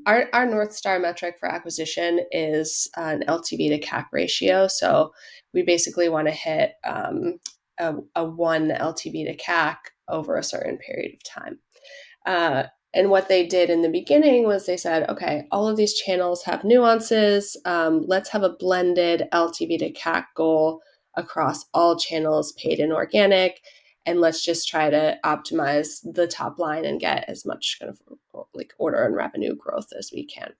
our North Star metric for acquisition is an LTV to CAC ratio. So we basically want to hit a 1 LTV to CAC over a certain period of time. And what they did in the beginning was they said, okay, all of these channels have nuances. Let's have a blended LTV to CAC goal across all channels, paid and organic. And let's just try to optimize the top line and get as much kind of like order and revenue growth as we can.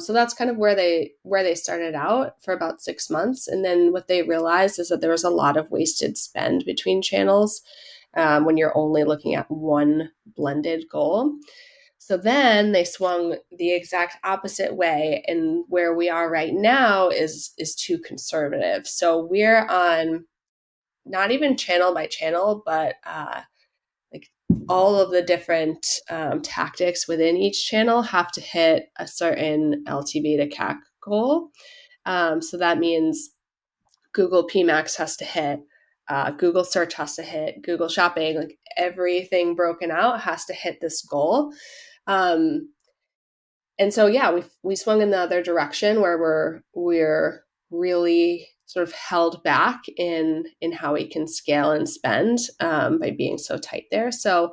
So that's kind of where they started out for about 6 months. And then what they realized is that there was a lot of wasted spend between channels when you're only looking at one blended goal. So then they swung the exact opposite way, and where we are right now is too conservative. So we're on not even channel by channel, but like all of the different tactics within each channel have to hit a certain LTV to CAC goal. So that means Google PMax has to hit, Google search has to hit, Google shopping, like everything broken out has to hit this goal. And so, yeah, we swung in the other direction where we're really sort of held back in how we can scale and spend by being so tight there. So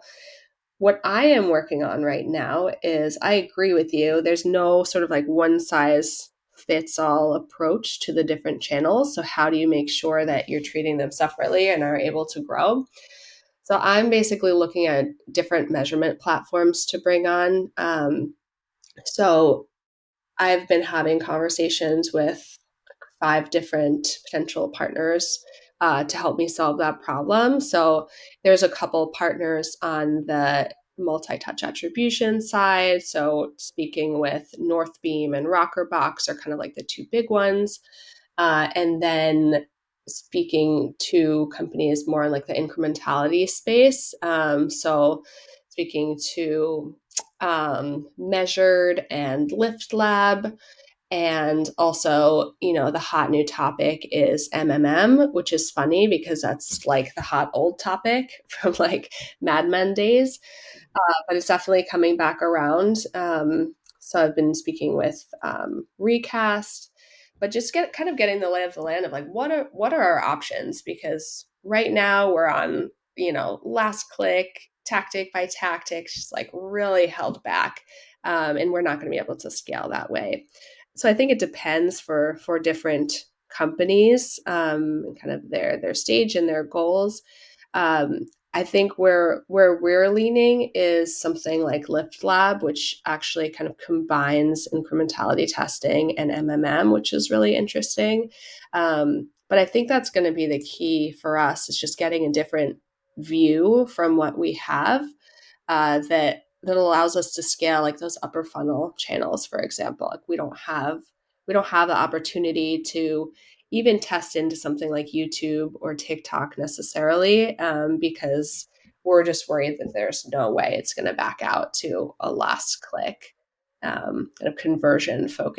what I am working on right now is, I agree with you, there's no sort of like one size fits all approach to the different channels. So how do you make sure that you're treating them separately and are able to grow? So I'm basically looking at different measurement platforms to bring on. So I've been having conversations with 5 different potential partners to help me solve that problem. So there's a couple partners on the multi-touch attribution side. So speaking with Northbeam and Rockerbox are kind of like the 2 big ones. And then speaking to companies more in like the incrementality space. So speaking to Measured and Lift Lab. And also, the hot new topic is MMM, which is funny because that's like the hot old topic from like Mad Men days. But it's definitely coming back around. So I've been speaking with Recast, but just getting the lay of the land of like, what are our options? Because right now we're on, last click, tactic by tactic, just like really held back. And we're not going to be able to scale that way. So I think it depends for different companies, kind of their stage and their goals. I think where we're leaning is something like Lift Lab, which actually kind of combines incrementality testing and MMM, which is really interesting. But I think that's going to be the key for us, is just getting a different view from what we have that allows us to scale like those upper funnel channels, for example. Like we don't have the opportunity to even test into something like YouTube or TikTok necessarily, because we're just worried that there's no way it's going to back out to a last click kind of conversion focus.